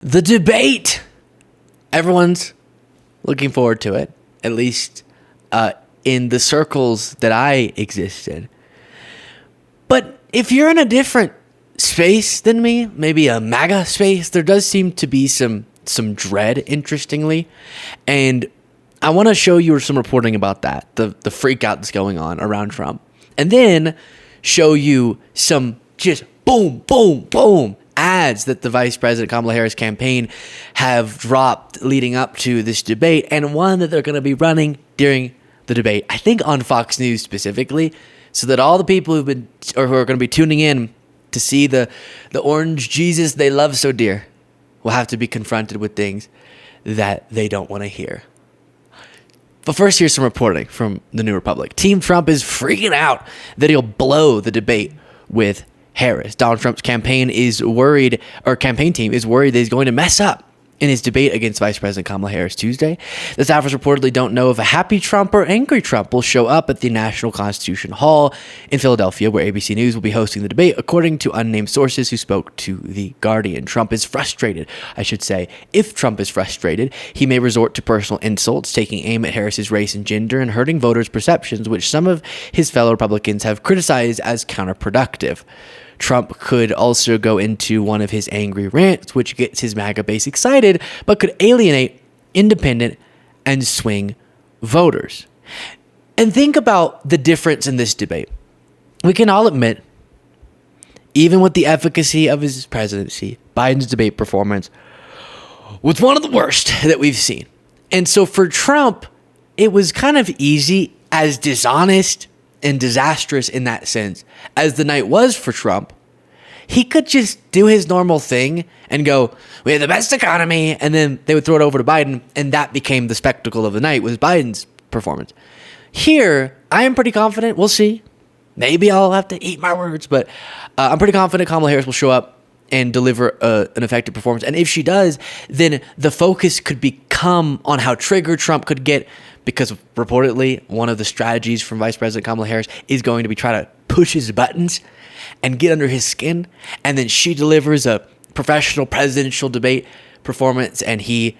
The debate. Everyone's looking forward to it, at least in the circles that I exist in. But if you're in a different space than me, maybe a MAGA space, there does seem to be some dread, interestingly. And I want to show you some reporting about that, the freak out that's going on around Trump. And then show you some just boom, boom, boom ads that the Vice President Kamala Harris campaign have dropped leading up to this debate, and one that they're going to be running during the debate, I think on Fox News specifically, so that all the people who are going to be tuning in to see the orange Jesus they love so dear will have to be confronted with things that they don't want to hear. But first, here's some reporting from the New Republic. Team Trump is freaking out that he'll blow the debate with Harris. Donald Trump's campaign team is worried that he's going to mess up in his debate against Vice President Kamala Harris Tuesday. The staffers reportedly don't know if a happy Trump or angry Trump will show up at the National Constitution Hall in Philadelphia, where ABC News will be hosting the debate, according to unnamed sources who spoke to The Guardian. Trump is frustrated, I should say. If Trump is frustrated, he may resort to personal insults, taking aim at Harris's race and gender, and hurting voters' perceptions, which some of his fellow Republicans have criticized as counterproductive. Trump could also go into one of his angry rants, which gets his MAGA base excited, but could alienate independent and swing voters. And think about the difference in this debate. We can all admit, even with the efficacy of his presidency, Biden's debate performance was one of the worst that we've seen. And so for Trump, it was kind of easy, as dishonest and disastrous in that sense as the night was for Trump. He could just do his normal thing and go, we have the best economy, and then they would throw it over to Biden, and that became the spectacle of the night, was Biden's performance. Here, I am pretty confident, we'll see, maybe I'll have to eat my words, but I'm pretty confident Kamala Harris will show up and deliver an effective performance. And if she does, then the focus could become on how triggered Trump could get, because reportedly one of the strategies from Vice President Kamala Harris is going to be try to push his buttons and get under his skin. And then she delivers a professional presidential debate performance, and he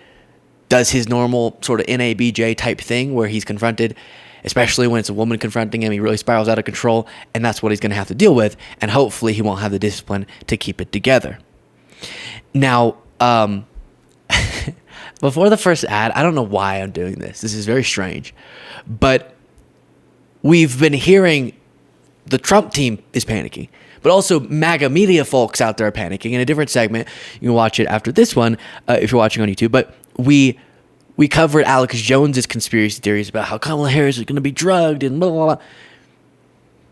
does his normal sort of NABJ type thing where he's confronted, especially when it's a woman confronting him, he really spirals out of control, and that's what he's going to have to deal with. And hopefully he won't have the discipline to keep it together. Now, before the first ad, I don't know why I'm doing this. This is very strange. But we've been hearing the Trump team is panicking, but also MAGA media folks out there are panicking. In a different segment, you can watch it after this one if you're watching on YouTube. But we covered Alex Jones's conspiracy theories about how Kamala Harris is going to be drugged and blah, blah, blah.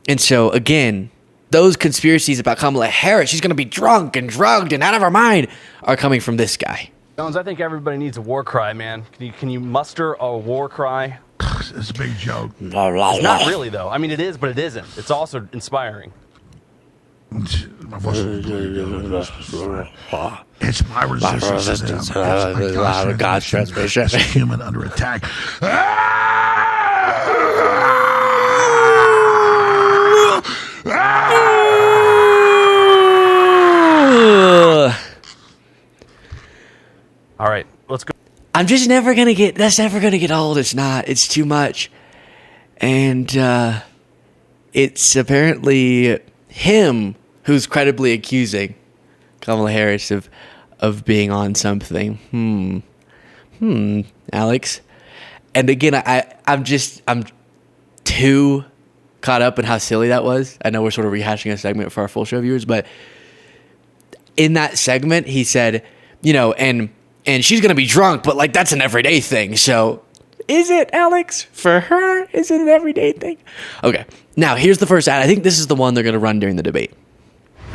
And so, again, those conspiracies about Kamala Harris, she's going to be drunk and drugged and out of her mind, are coming from this guy. Jones, I think everybody needs a war cry, man. Can you muster a war cry? It's a big joke. It's not really, though. I mean, it is, but it isn't. It's also inspiring. It's my resistance. God's transmission. It's a human under attack. All right, let's go. I'm just never going to get, that's never going to get old. It's not. It's too much. And it's apparently him who's credibly accusing Kamala Harris of being on something. Alex. And again, I'm too caught up in how silly that was. I know we're sort of rehashing a segment for our full show viewers, but in that segment, he said, you know, and she's going to be drunk, but like that's an everyday thing. So is it, Alex? For her, is it an everyday thing? Okay. Now, here's the first ad. I think this is the one they're going to run during the debate.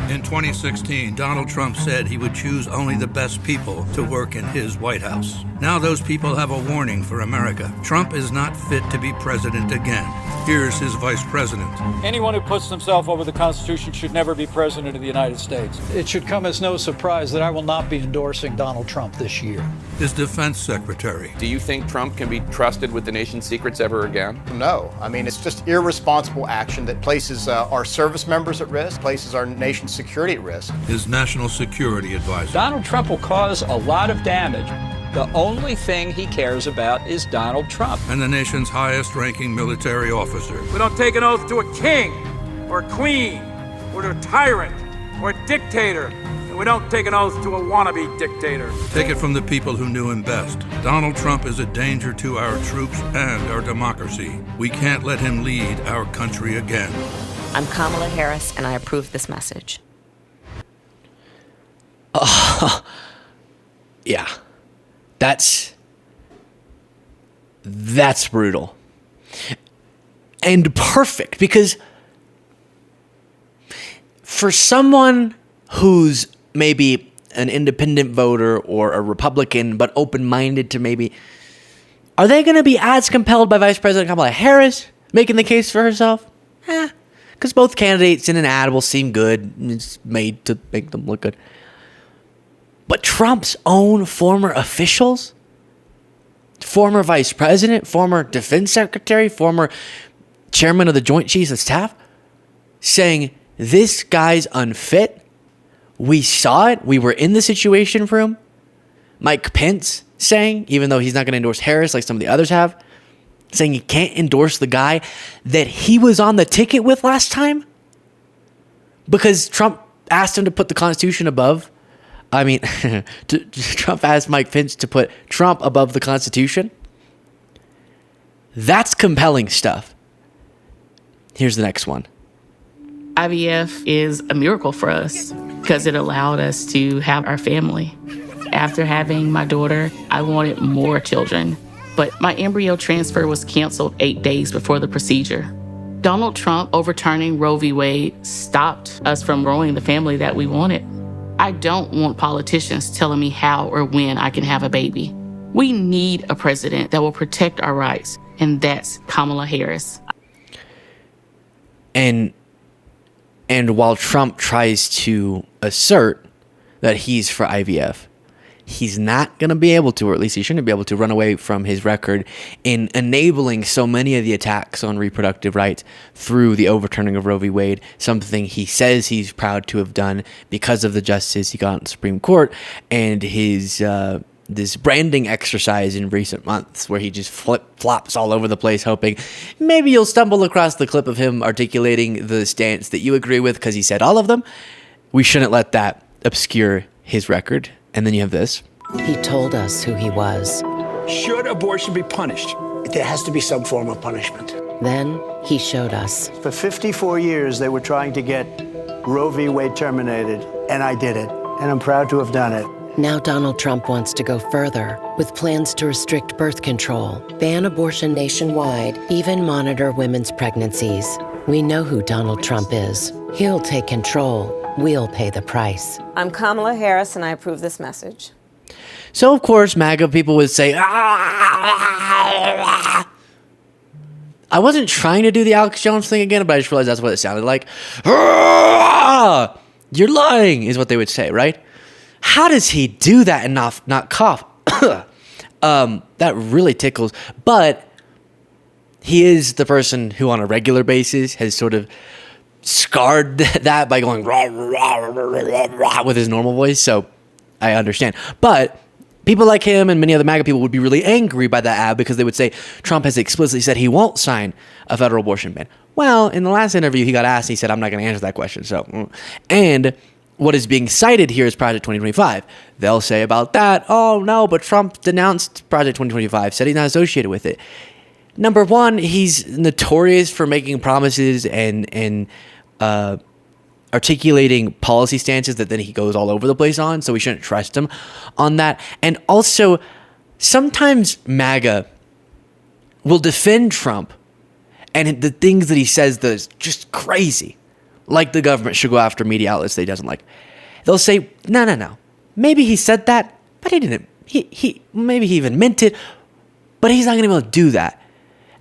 In 2016, Donald Trump said he would choose only the best people to work in his White House. Now those people have a warning for America. Trump is not fit to be president again. Here's his vice president. Anyone who puts himself over the Constitution should never be president of the United States. It should come as no surprise that I will not be endorsing Donald Trump this year. His defense secretary. Do you think Trump can be trusted with the nation's secrets ever again? No. I mean, it's just irresponsible action that places our service members at risk, places our nation's security at risk. His national security advisor. Donald Trump will cause a lot of damage. The only thing he cares about is Donald Trump. And the nation's highest-ranking military officer. We don't take an oath to a king or a queen or to a tyrant or a dictator. And we don't take an oath to a wannabe dictator. Take it from the people who knew him best. Donald Trump is a danger to our troops and our democracy. We can't let him lead our country again. I'm Kamala Harris, and I approve this message. Yeah. That's brutal. And perfect, because for someone who's maybe an independent voter or a Republican but open-minded to maybe, are they going to be as compelled by Vice President Kamala Harris making the case for herself? Because both candidates in an ad will seem good. It's made to make them look good. But Trump's own former officials, former vice president, former defense secretary, former chairman of the Joint Chiefs of Staff, saying this guy's unfit. We saw it. We were in the Situation Room. Mike Pence saying, even though he's not going to endorse Harris like some of the others have, saying he can't endorse the guy that he was on the ticket with last time because Trump asked him to put the Constitution above. I mean, Trump asked Mike Pence to put Trump above the Constitution. That's compelling stuff. Here's the next one. IVF is a miracle for us because it allowed us to have our family. After having my daughter, I wanted more children, but my embryo transfer was canceled 8 days before the procedure. Donald Trump overturning Roe v. Wade stopped us from growing the family that we wanted. I don't want politicians telling me how or when I can have a baby. We need a president that will protect our rights, and that's Kamala Harris. And while Trump tries to assert that he's for IVF, he's not going to be able to, or at least he shouldn't be able to, run away from his record in enabling so many of the attacks on reproductive rights through the overturning of Roe v. Wade, something he says he's proud to have done because of the justice he got in the Supreme Court and his this branding exercise in recent months where he just flip-flops all over the place, hoping maybe you'll stumble across the clip of him articulating the stance that you agree with because he said all of them. We shouldn't let that obscure his record. And then you have this. He told us who he was. Should abortion be punished? There has to be some form of punishment. Then he showed us. For 54 years, they were trying to get Roe v. Wade terminated, and I did it. And I'm proud to have done it. Now Donald Trump wants to go further with plans to restrict birth control, ban abortion nationwide, even monitor women's pregnancies. We know who Donald Trump is. He'll take control. We'll pay the price. I'm Kamala Harris, and I approve this message. So, of course, MAGA people would say, I wasn't trying to do the Alex Jones thing again, but I just realized that's what it sounded like. You're lying, is what they would say, right? How does he do that and not cough? That really tickles. But he is the person who, on a regular basis, has sort of scarred that by going rah, rah, rah, rah, rah, with his normal voice. So I understand. But people like him and many other MAGA people would be really angry by that ad because they would say Trump has explicitly said he won't sign a federal abortion ban. Well, in the last interview, he got asked, he said, I'm not going to answer that question. So, and what is being cited here is Project 2025. They'll say about that, oh no, but Trump denounced Project 2025, said he's not associated with it. Number one, he's notorious for making promises and articulating policy stances that then he goes all over the place on, so we shouldn't trust him on that. And also, sometimes MAGA will defend Trump and the things that he says that is just crazy. Like the government should go after media outlets that he doesn't like. They'll say, no. Maybe he said that, but he didn't. Maybe he even meant it, but he's not going to be able to do that.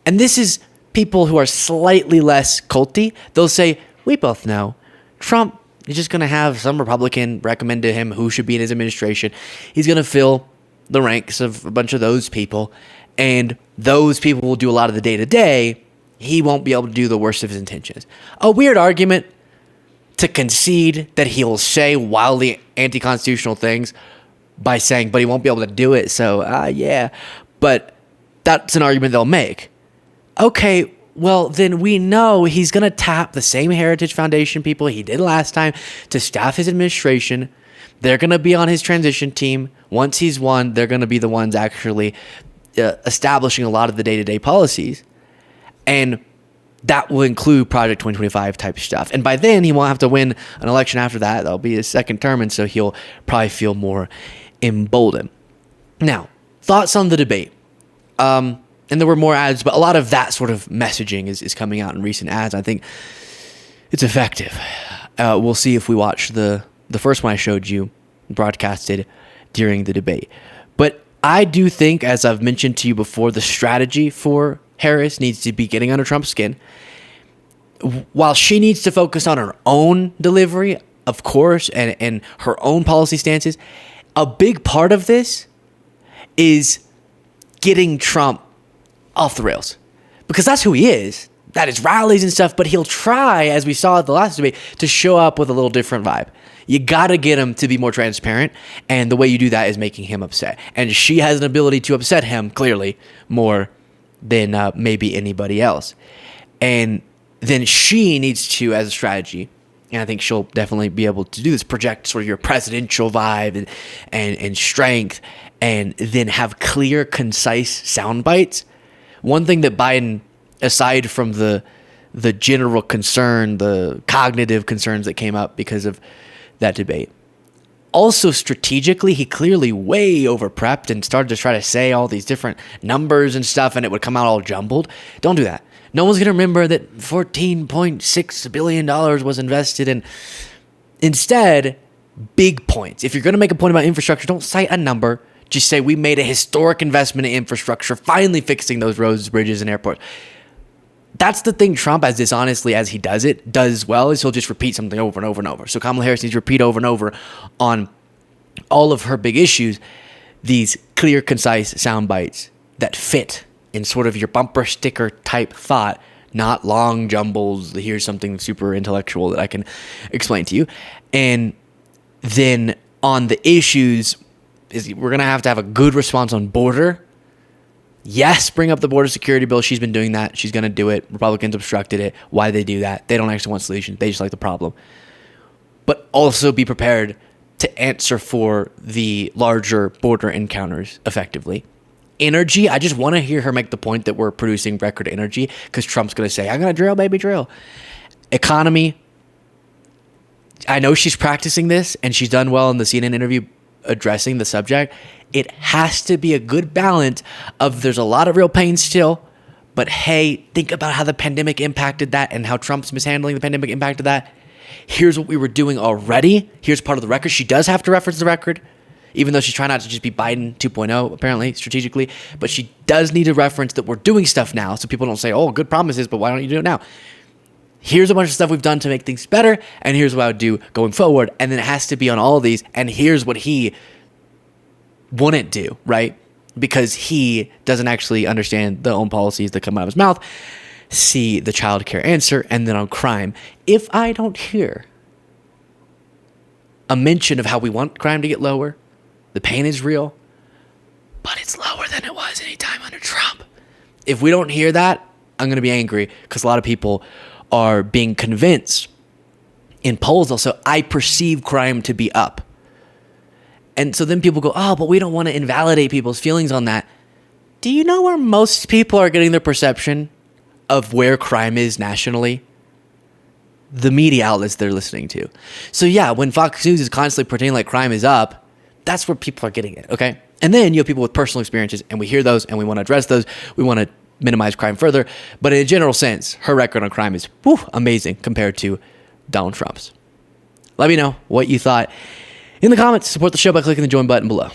And this is people who are slightly less culty. They'll say, we both know Trump is just going to have some Republican recommend to him who should be in his administration. He's going to fill the ranks of a bunch of those people, and those people will do a lot of the day-to-day. He won't be able to do the worst of his intentions. A weird argument to concede that he'll say wildly anti-constitutional things by saying, but he won't be able to do it. So, yeah. But that's an argument they'll make. Okay, well, then we know he's going to tap the same Heritage Foundation people he did last time to staff his administration. They're going to be on his transition team. Once he's won, they're going to be the ones actually establishing a lot of the day-to-day policies. And that will include Project 2025 type stuff. And by then, he won't have to win an election after that. That'll be his second term, and so he'll probably feel more emboldened. Now, thoughts on the debate. And there were more ads, but a lot of that sort of messaging is coming out in recent ads. I think it's effective. We'll see if we watch the first one I showed you broadcasted during the debate. But I do think, as I've mentioned to you before, the strategy for Harris needs to be getting under Trump's skin. While she needs to focus on her own delivery, of course, and her own policy stances, a big part of this is getting Trump off the rails. Because that's who he is. That is rallies and stuff, but he'll try, as we saw at the last debate, to show up with a little different vibe. You gotta get him to be more transparent, and the way you do that is making him upset. And she has an ability to upset him, clearly, more than maybe anybody else. And then she needs to, as a strategy, and I think she'll definitely be able to do this, project sort of your presidential vibe and strength, and then have clear, concise sound bites. One thing that Biden, aside from the general concern, the cognitive concerns that came up because of that debate, also strategically, he clearly way over prepped and started to try to say all these different numbers and stuff, and it would come out all jumbled. Don't do that. No one's going to remember that $14.6 billion was invested in. Instead, big points. If you're going to make a point about infrastructure, don't cite a number. Just say, we made a historic investment in infrastructure, finally fixing those roads, bridges, and airports. That's the thing Trump, as dishonestly as he does well, is he'll just repeat something over and over and over. So Kamala Harris needs to repeat over and over on all of her big issues these clear, concise sound bites that fit in sort of your bumper sticker type thought, not long jumbles. Here's something super intellectual that I can explain to you. And then on the issues, we're going to have a good response on border. Yes, bring up the border security bill. She's been doing that. She's going to do it. Republicans obstructed it. Why they do that? They don't actually want solutions. They just like the problem. But also be prepared to answer for the larger border encounters effectively. Energy, I just want to hear her make the point that we're producing record energy, because Trump's going to say, I'm going to drill, baby, drill. Economy, I know she's practicing this, and she's done well in the CNN interview addressing the subject. It has to be a good balance of there's a lot of real pain still, but hey, think about how the pandemic impacted that and how Trump's mishandling the pandemic impacted that. Here's what we were doing already. Here's part of the record. She does have to reference the record, even though she's trying not to just be Biden 2.0, apparently, strategically. But she does need to reference that we're doing stuff now, so people don't say, oh, good promises, but why don't you do it now? Here's a bunch of stuff we've done to make things better, and here's what I would do going forward. And then it has to be on all of these, and here's what he wouldn't do, right? Because he doesn't actually understand the own policies that come out of his mouth. See the child care answer, and then on crime. If I don't hear a mention of how we want crime to get lower, the pain is real, but it's lower than it was any time under Trump. If we don't hear that, I'm going to be angry, because a lot of people are being convinced in polls also, I perceive crime to be up. And so then people go, oh, but we don't want to invalidate people's feelings on that. Do you know where most people are getting their perception of where crime is nationally? The media outlets they're listening to. So yeah, when Fox News is constantly pretending like crime is up, that's where people are getting it, okay? And then you have people with personal experiences, and we hear those, and we want to address those. We want to minimize crime further. But in a general sense, her record on crime is amazing compared to Donald Trump's. Let me know what you thought in the comments. Support the show by clicking the join button below.